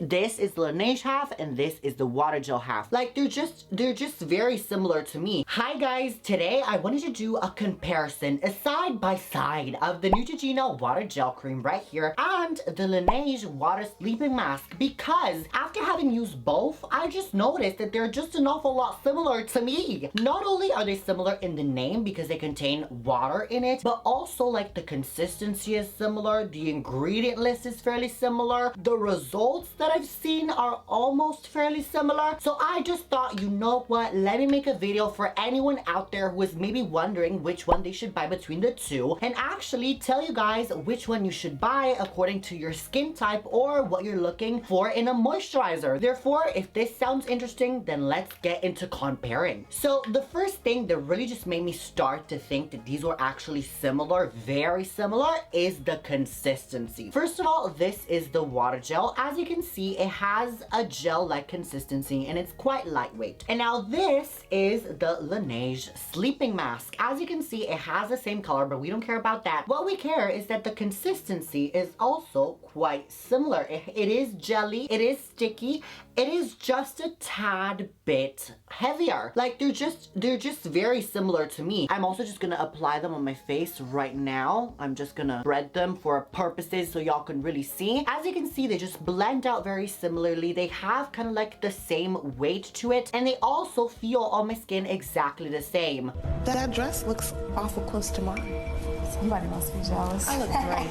This is the Laneige half and this is the water gel half. Like they're just very similar to me. Hi guys, today I wanted to do a comparison, a side by side of the Neutrogena water gel cream right here and the Laneige water sleeping mask, because after having used both, I just noticed that they're just an awful lot similar to me. Not only are they similar in the name because they contain water in it, but also like the consistency is similar, the ingredient list is fairly similar, the results that I've seen are almost fairly similar. So I just thought, you know what, let me make a video for anyone out there who is maybe wondering which one they should buy between the two, and actually tell you guys which one you should buy according to your skin type or what you're looking for in a moisturizer. Therefore, if this sounds interesting, then let's get into comparing. So the first thing that really just made me start to think that these were actually similar, very similar, is the consistency. First of all, this is the water gel. As you can see, it has a gel-like consistency and it's quite lightweight. And now this is the Laneige sleeping mask. As you can see, it has the same color, but we don't care about that. What we care is that the consistency is also quite similar. It is jelly, it is sticky, it is just a tad bit heavier. Like they're just very similar to me. I'm also just gonna apply them on my face right now. I'm just gonna spread them for purposes so y'all can really see. As you can see, they just blend out very similarly. They have kind of like the same weight to it, and they also feel on my skin exactly the same. That dress looks awful close to mine. Somebody must be jealous. I look great.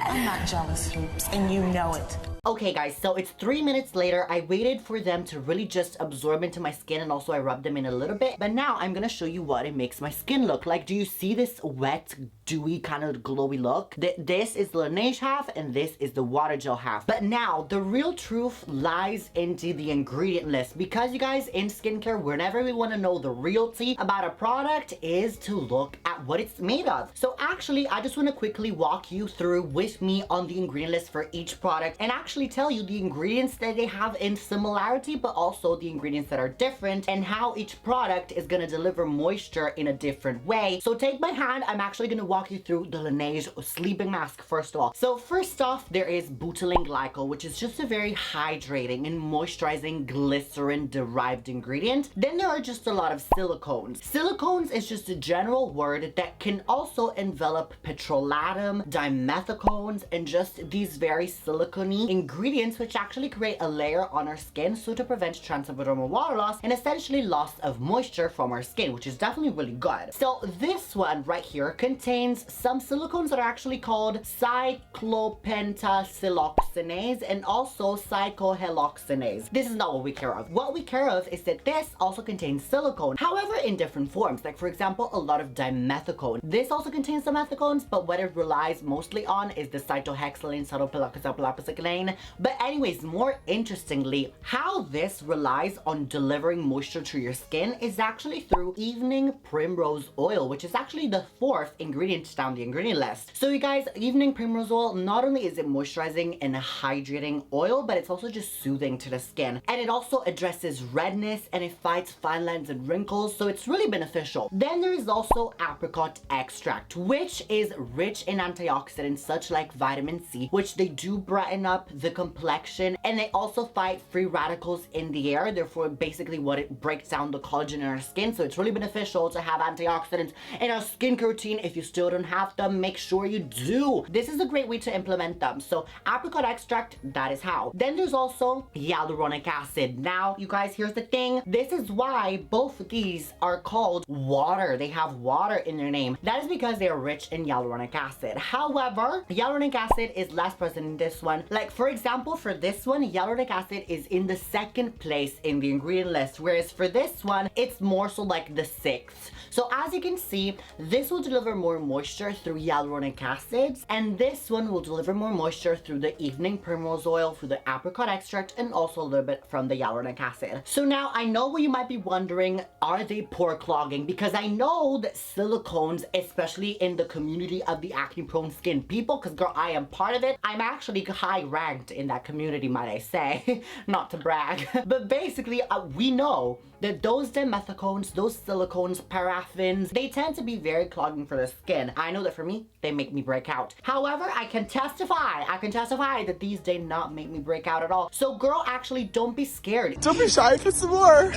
I'm not jealous, Hoops, and you know it. Okay guys, so it's 3 minutes later. I waited for them to really just absorb into my skin, and also I rubbed them in a little bit. But now I'm gonna show you what it makes my skin look like. Do you see this wet, dewy, kind of glowy look? This is the Laneige half and this is the water gel half. But now the real truth lies into the ingredient list, because you guys, in skincare, whenever we want to know the realty about a product is to look at what it's made of. So actually, I just want to quickly walk you through with me on the ingredient list for each product and actually tell you the ingredients that they have in similarity, but also the ingredients that are different and how each product is going to deliver moisture in a different way. So take my hand, I'm actually going to walk you through the Laneige sleeping mask first of all. So first off, there is butylene glycol, which is just a very hydrating and moisturizing glycerin derived ingredient. Then there are just a lot of silicones. Silicones is just a general word that can also envelop petrolatum, dimethicones, and just these very silicone ingredients which actually create a layer on our skin so to prevent transepidermal water loss and essentially loss of moisture from our skin, which is definitely really good. So this one right here contains some silicones that are actually called cyclopentasiloxanase and also cyclohaloxanase. This is not what we care of. What we care of is that this also contains silicone, however in different forms. Like for example, a lot of dimethicone. This also contains dimethicones, but what it relies mostly on is the cytohexylene, cytopilacosapilacosaclane. But anyways, more interestingly, how this relies on delivering moisture to your skin is actually through evening primrose oil, which is actually the 4th ingredient down the ingredient list. So you guys, evening primrose oil, not only is it moisturizing and a hydrating oil, but it's also just soothing to the skin. And it also addresses redness and it fights fine lines and wrinkles, so it's really beneficial. Then there is also apricot extract, which is rich in antioxidants such like vitamin C, which they do brighten up the complexion, and they also fight free radicals in the air. Therefore, basically what it breaks down the collagen in our skin. So it's really beneficial to have antioxidants in our skincare routine. If you still don't have them, make sure you do. This is a great way to implement them. So apricot extract, that is how. Then there's also hyaluronic acid. Now, you guys, here's the thing. This is why both of these are called water. They have water in their name. That is because they are rich in hyaluronic acid. However, hyaluronic acid is less present in this one. Like for example, for this one, hyaluronic acid is in the 2nd place in the ingredient list, whereas for this one, it's more so like the 6th. So as you can see, this will deliver more moisture through hyaluronic acids, and this one will deliver more moisture through the evening primrose oil, through the apricot extract, and also a little bit from the hyaluronic acid. So now I know what you might be wondering, are they pore clogging? Because I know that silicones, especially in the community of the acne prone skin people, because girl, I am part of it. I'm actually high ranked in that community, might I say. Not to brag. But basically, we know that those dimethicones, those silicones, paraffins, they tend to be very clogging for the skin. skin. I know that for me, they make me break out. However, I can testify that these did not make me break out at all. So girl, actually don't be scared. Don't be shy, put some more.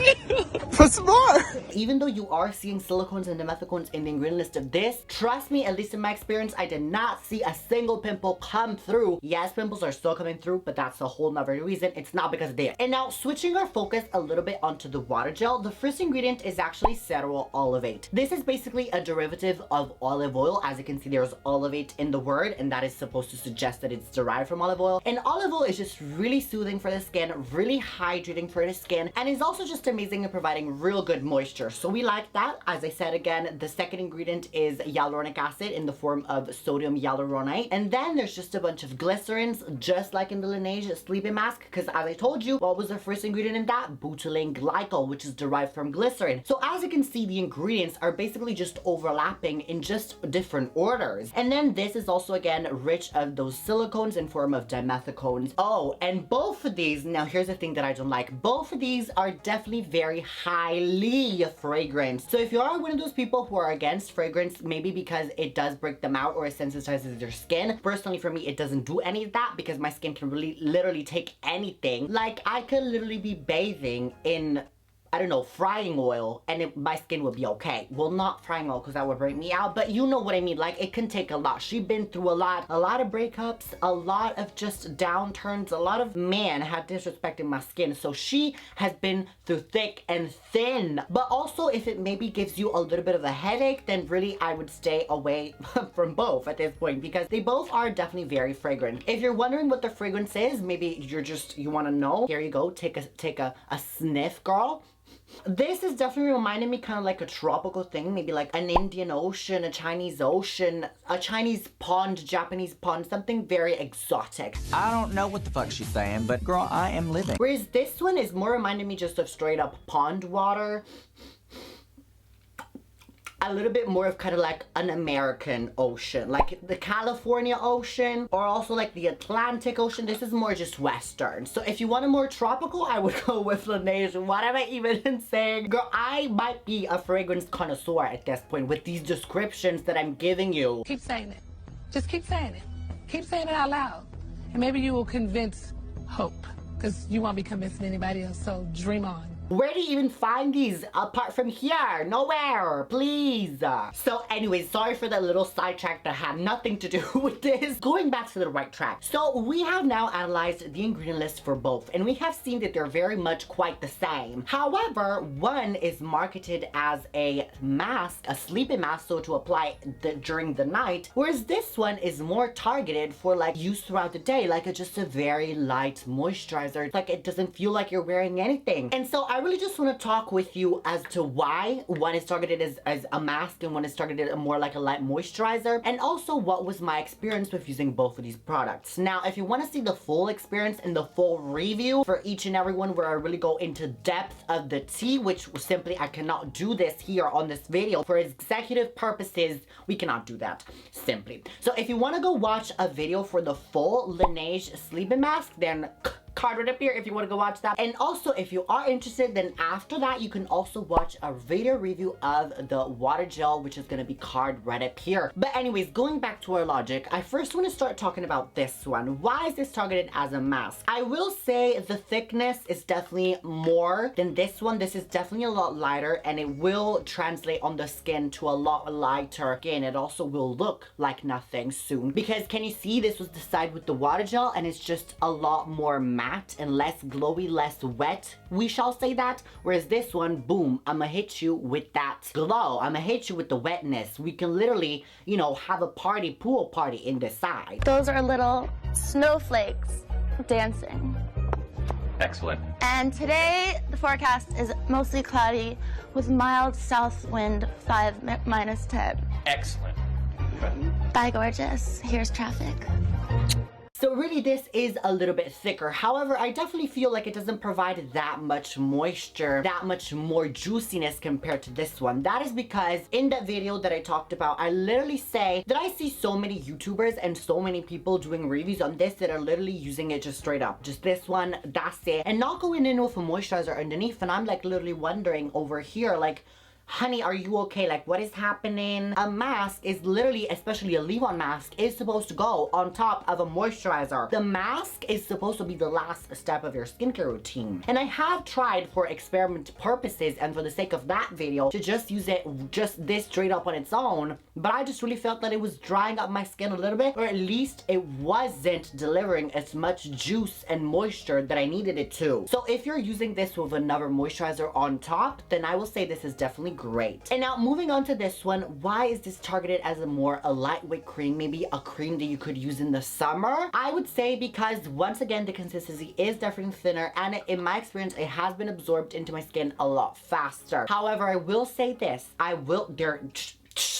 Put some more. Even though you are seeing silicones and dimethicones in the ingredient list of this, trust me, at least in my experience, I did not see a single pimple come through. Yes, pimples are still coming through, but that's a whole nother reason. It's not because of it. And now switching our focus a little bit onto the water gel, the first ingredient is actually cereal olivate. This is basically a derivative of olive oil. As you can see, there's olivate in the word, and that is supposed to suggest that it's derived from olive oil. And olive oil is just really soothing for the skin, really hydrating for the skin, and is also just amazing at providing real good moisture. So we like that. As I said again, the second ingredient is hyaluronic acid in the form of sodium hyaluronate. And then there's just a bunch of glycerins, just like in the Laneige sleeping mask, because as I told you, what was the first ingredient in that? Butylene glycol, which is derived from glycerin. So as you can see, the ingredients are basically just overlapping in just different orders. And then this is also again rich of those silicones in form of dimethicones. Oh, and both of these, now here's the thing that I don't like, both of these are definitely very highly fragrant. So if you are one of those people who are against fragrance, maybe because it does break them out or it sensitizes your skin, personally for me it doesn't do any of that, because my skin can really literally take anything. Like I could literally be bathing in, I don't know, frying oil, and my skin would be okay. Well, not frying oil because that would break me out, but you know what I mean. Like it can take a lot. She's been through a lot of breakups, a lot of just downturns, a lot of man had disrespected my skin. So she has been through thick and thin. But also if it maybe gives you a little bit of a headache, then really I would stay away from both at this point, because they both are definitely very fragrant. If you're wondering what the fragrance is, maybe you want to know, here you go, take a sniff, girl. This is definitely reminding me kind of like a tropical thing, maybe like an Indian Ocean, a Chinese Ocean, a Chinese pond, Japanese pond, something very exotic. I don't know what the fuck she's saying, but girl, I am living. Whereas this one is more reminding me just of straight up pond water. A little bit more of kind of like an American ocean, like the California Ocean, or also like the Atlantic Ocean. This is more just Western. So if you want a more tropical, I would go with Laneige. What am I even saying? Girl, I might be a fragrance connoisseur at this point with these descriptions that I'm giving you. Keep saying it. Just keep saying it. Keep saying it out loud. And maybe you will convince Hope, because you won't be convincing anybody else, so dream on. Where do you even find these apart from here? Nowhere, please. So anyways, sorry for that little sidetrack that had nothing to do with this. Going back to the right track. So we have now analyzed the ingredient list for both, and we have seen that they're very much quite the same. However, one is marketed as a mask, a sleeping mask, so to apply during the night, whereas this one is more targeted for like use throughout the day, like it's just a very light moisturizer. Like it doesn't feel like you're wearing anything. And so I really just want to talk with you as to why one is targeted as a mask and one is targeted more like a light moisturizer, and also what was my experience with using both of these products. Now, if you want to see the full experience and the full review for each and every one, where I really go into depth of the tea, which simply I cannot do this here on this video for executive purposes, we cannot do that simply. So if you want to go watch a video for the full Laneige sleeping mask, then card right up here if you want to go watch that. And also if you are interested, then after that you can also watch a video review of the water gel, which is going to be card right up here. But anyways, going back to our logic, I first want to start talking about this one. Why is this targeted as a mask? I will say the thickness is definitely more than this one. This is definitely a lot lighter, and it will translate on the skin to a lot lighter skin. It also will look like nothing soon, because can you see this was decided with the water gel, and it's just a lot more matte and less glowy, less wet, we shall say that. Whereas this one, boom, I'ma hit you with that glow, I'ma hit you with the wetness. We can literally, you know, have a pool party in the side. Those are little snowflakes dancing. Excellent. And today the forecast is mostly cloudy with mild south wind, 5 minus 10. Excellent. Bye, gorgeous. Here's traffic. So really this is a little bit thicker. However, I definitely feel like it doesn't provide that much moisture, that much more juiciness compared to this one. That is because in that video that I talked about, I literally say that I see so many YouTubers and so many people doing reviews on this that are literally using it just straight up. Just this one, that's it. And not going in with a moisturizer underneath. And I'm like literally wondering over here, like, honey, are you okay? Like, what is happening? A mask is literally, especially a leave-on mask, is supposed to go on top of a moisturizer. The mask is supposed to be the last step of your skincare routine. And I have tried for experiment purposes and for the sake of that video to just use it just this straight up on its own, but I just really felt that it was drying up my skin a little bit, or at least it wasn't delivering as much juice and moisture that I needed it to. So if you're using this with another moisturizer on top, then I will say this is definitely great. And now moving on to this one, why is this targeted as a lightweight cream, maybe a cream that you could use in the summer? I would say because once again the consistency is definitely thinner, and in my experience it has been absorbed into my skin a lot faster. However, I will say this,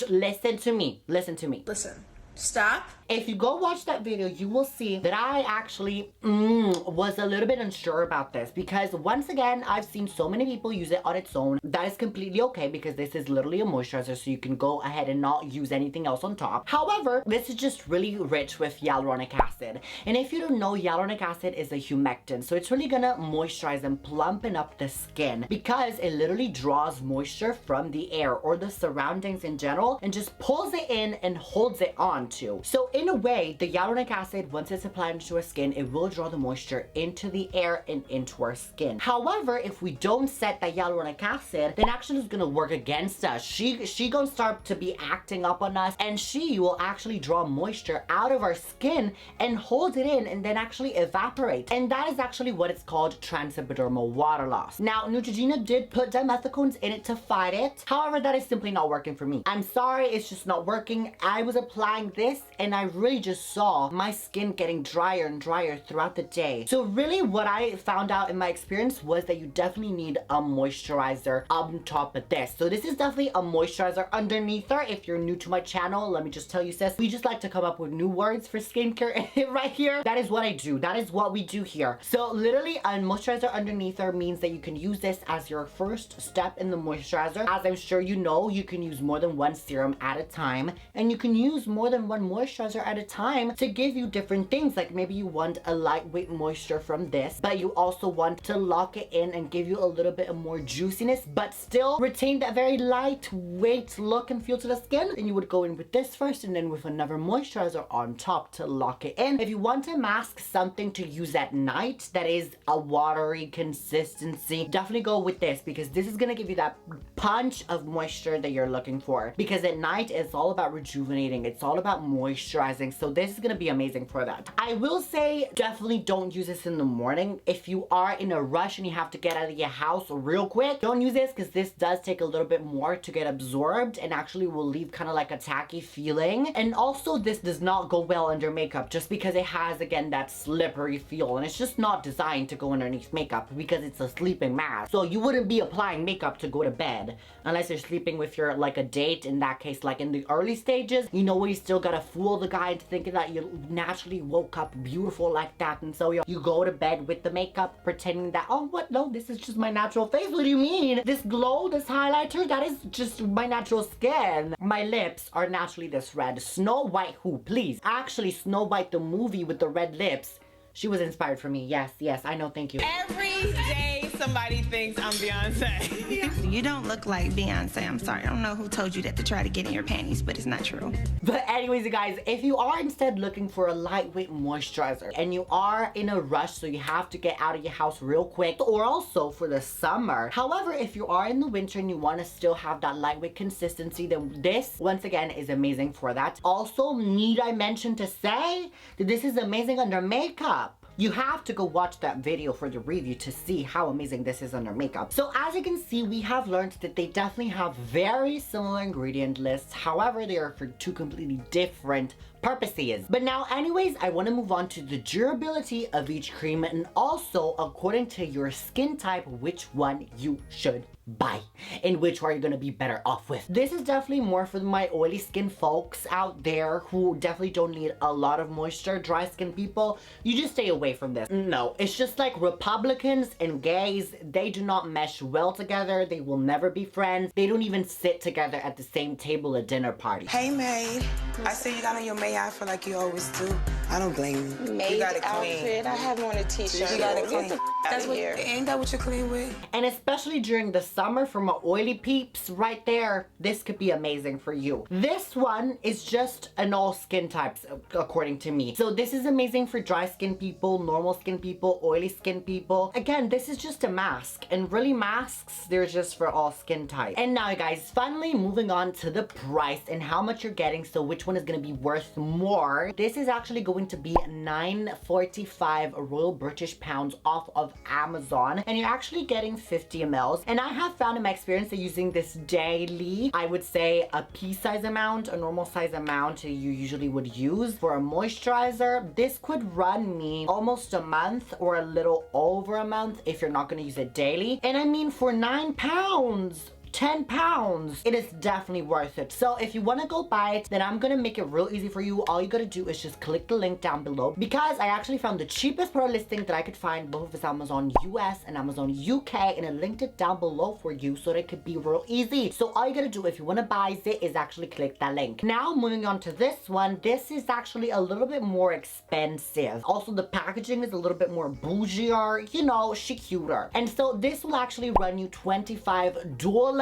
listen to me. Listen. Stop. If you go watch that video, you will see that I actually was a little bit unsure about this, because once again, I've seen so many people use it on its own. That is completely okay, because this is literally a moisturizer, so you can go ahead and not use anything else on top. However, this is just really rich with hyaluronic acid. And if you don't know, hyaluronic acid is a humectant, so it's really gonna moisturize and plumpen up the skin, because it literally draws moisture from the air or the surroundings in general and just pulls it in and holds it onto. So in a way, the hyaluronic acid, once it's applied into our skin, it will draw the moisture into the air and into our skin. However, if we don't set that hyaluronic acid, then actually it's gonna work against us. She gonna start to be acting up on us, and she will actually draw moisture out of our skin and hold it in and then actually evaporate. And that is actually what it's called, transepidermal water loss. Now, Neutrogena did put dimethicones in it to fight it. However, that is simply not working for me. I'm sorry, it's just not working. I was applying this and I really just saw my skin getting drier and drier throughout the day. So really what I found out in my experience was that you definitely need a moisturizer on top of this. So this is definitely a moisturizer underneath her. If you're new to my channel, let me just tell you, sis, we just like to come up with new words for skincare right here. That is what I do. That is what we do here. So literally a moisturizer underneath her means that you can use this as your first step in the moisturizer. As I'm sure you know, you can use more than one serum at a time, and you can use more than one moisturizer at a time to give you different things. Like maybe you want a lightweight moisture from this, but you also want to lock it in and give you a little bit of more juiciness, but still retain that very lightweight look and feel to the skin. And you would go in with this first and then with another moisturizer on top to lock it in. If you want to mask something to use at night that is a watery consistency, definitely go with this, because this is gonna give you that punch of moisture that you're looking for. Because at night it's all about rejuvenating, it's all about moisturizing, so this is gonna be amazing for that. I will say definitely don't use this in the morning. If you are in a rush and you have to get out of your house real quick, don't use this, because this does take a little bit more to get absorbed and actually will leave kind of like a tacky feeling. And also this does not go well under makeup, just because it has, again, that slippery feel, and it's just not designed to go underneath makeup because it's a sleeping mask. So you wouldn't be applying makeup to go to bed unless you're sleeping with your like a date. In that case, like in the early stages, you know, where you still gotta fool the guy into thinking that you naturally woke up beautiful like that, and so you go to bed with the makeup pretending that, oh, what, no, this is just my natural face. What do you mean? This glow, this highlighter, that is just my natural skin. My lips are naturally this red. Snow White, who, please? Actually, Snow White the movie with the red lips, she was inspired for me. Yes, I know, thank you. Every day somebody thinks I'm Beyonce. You don't look like Beyonce. I'm sorry. I don't know who told you that to try to get in your panties, but it's not true. But anyways, you guys, if you are instead looking for a lightweight moisturizer and you are in a rush, so you have to get out of your house real quick, or also for the summer. However, if you are in the winter and you want to still have that lightweight consistency, then this, once again, is amazing for that. Also, need I mention to say that this is amazing under makeup. You have to go watch that video for the review to see how amazing this is under makeup. So as you can see, we have learned that they definitely have very similar ingredient lists. However, they are for two completely different purposes. But now anyways, I want to move on to the durability of each cream, and also according to your skin type, which one you should buy and which one you're gonna be better off with. This is definitely more for my oily skin folks out there who definitely don't need a lot of moisture. Dry skin people, you just stay away from this. No, it's just like Republicans and gays, they do not mesh well together. They will never be friends. They don't even sit together at the same table at dinner parties. Hey, maid. I see you got on your maid I feel like you always do. I don't blame you. Made You got it outfit. clean. I have on a t-shirt. You got it Get clean. the That's out what, here. ain't that what you're clean with? And especially during the summer for my oily peeps right there, this could be amazing for you. This one is just an all skin types according to me. So this is amazing for dry skin people, normal skin people, oily skin people. Again, this is just a mask, and really masks, they're just for all skin types. And now guys, finally moving on to the price and how much you're getting, so which one is going to be worth more. This is actually going to be $9.45 Royal British pounds off of Amazon, and you're actually getting 50 mls. And I have found in my experience that using this daily, I would say a pea size amount, a normal size amount you usually would use for a moisturizer, this could run me almost a month or a little over a month if you're not going to use it daily. And I mean, for £9, 10 pounds, it is definitely worth it. So if you want to go buy it, then I'm gonna make it real easy for you. All you gotta do is just click the link down below, because I actually found the cheapest product listing that I could find, both of it's Amazon US and Amazon UK, and I linked it down below for you so that it could be real easy. So all you gotta do if you want to buy it is actually click that link. Now moving on to this one, this is actually a little bit more expensive. Also the packaging is a little bit more bougier, you know, she cuter. And so this will actually run you $25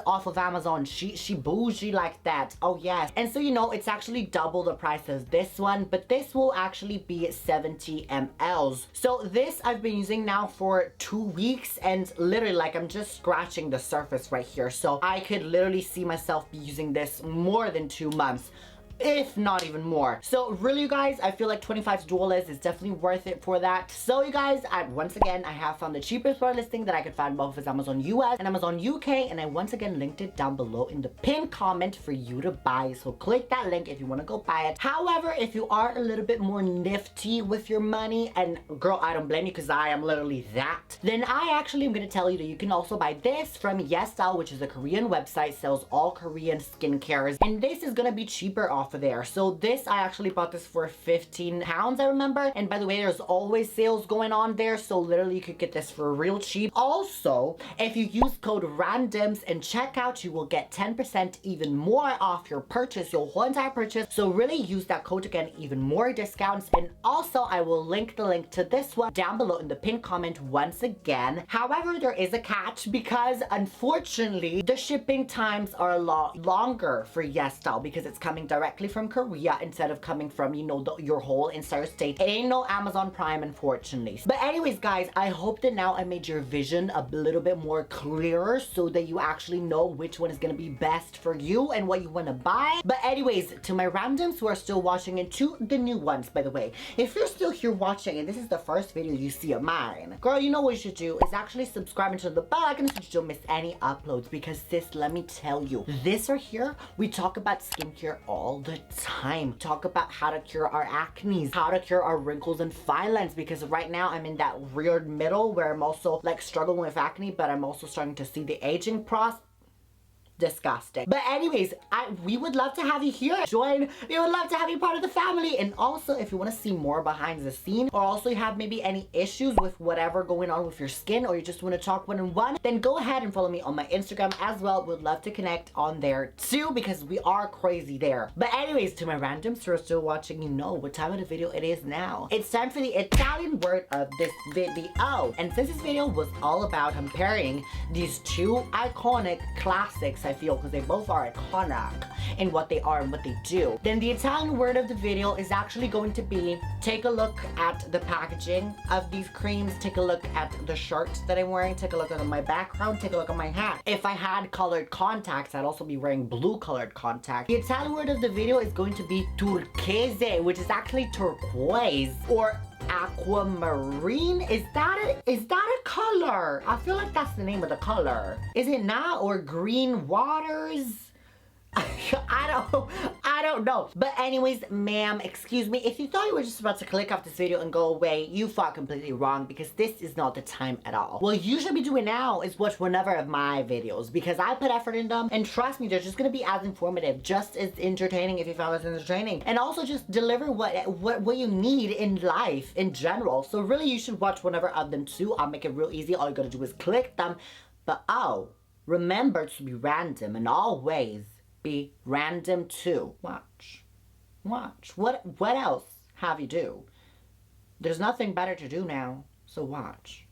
off of Amazon. She bougie like that. Oh yes. And so you know, it's actually double the price as this one, but this will actually be 70 mls. So this I've been using now for 2 weeks, and literally like I'm just scratching the surface right here. So I could literally see myself be using this more than 2 months, if not even more. So really you guys, I feel like $25 is definitely worth it for that. So you guys, once again, I have found the cheapest product listing that I could find, both as Amazon US and Amazon UK, and I once again linked it down below in the pinned comment for you to buy. So click that link if you want to go buy it. However, if you are a little bit more nifty with your money, and girl, I don't blame you because I am literally that, then I actually am going to tell you that you can also buy this from YesStyle, which is a Korean website, sells all Korean skincares, and this is going to be cheaper off of there. So this, I actually bought this for 15 pounds, I remember. And by the way, there's always sales going on there, so literally you could get this for real cheap. Also, if you use code RANDOMS in checkout, you will get 10% even more off your purchase, your whole entire purchase. So really use that code to get even more discounts. And also I will link the link to this one down below in the pinned comment once again. However, there is a catch, because unfortunately the shipping times are a lot longer for YesStyle, because it's coming directly from Korea instead of coming from, you know, your whole entire state. It ain't no Amazon Prime, unfortunately. But anyways guys, I hope that now I made your vision a little bit more clearer, so that you actually know which one is going to be best for you and what you want to buy. But anyways, to my randoms who are still watching, and to the new ones, by the way, if you're still here watching and this is the first video you see of mine, girl, you know what you should do is actually subscribe and turn the bell icon so you don't miss any uploads. Because sis, let me tell you, this right here, we talk about skincare all the time. Talk about how to cure our acne, how to cure our wrinkles and fine lines, because right now I'm in that weird middle where I'm also like struggling with acne, but I'm also starting to see the aging process. Disgusting. But anyways, we would love to have you here. Join. We would love to have you part of the family. And also, if you want to see more behind the scene, or also you have maybe any issues with whatever going on with your skin, or you just want to talk one-on-one, then go ahead and follow me on my Instagram as well. We'd love to connect on there too, because we are crazy there. But anyways, to my randoms who are still watching, you know what time of the video it is now. It's time for the Italian word of this video. And since this video was all about comparing these two iconic classics, I feel, because they both are iconic in what they are and what they do, then the Italian word of the video is actually going to be, take a look at the packaging of these creams, take a look at the shirt that I'm wearing, take a look at my background, take a look at my hat. If I had colored contacts, I'd also be wearing blue colored contacts. The Italian word of the video is going to be turquese, which is actually turquoise, or aquamarine. Is that a color? I feel like that's the name of the color. Is it not? Or green waters? I don't know. But anyways, ma'am, excuse me, if you thought you were just about to click off this video and go away, you thought completely wrong, because this is not the time at all. What you should be doing now is watch whenever of my videos, because I put effort in them, and trust me, they're just gonna be as informative, just as entertaining if you found this entertaining, and also just deliver what you need in life in general. So really, you should watch whenever of them too. I'll make it real easy. All you gotta do is click them. But oh, remember to be random, and always be random too. Watch. Watch. What else have you do? There's nothing better to do now, so watch.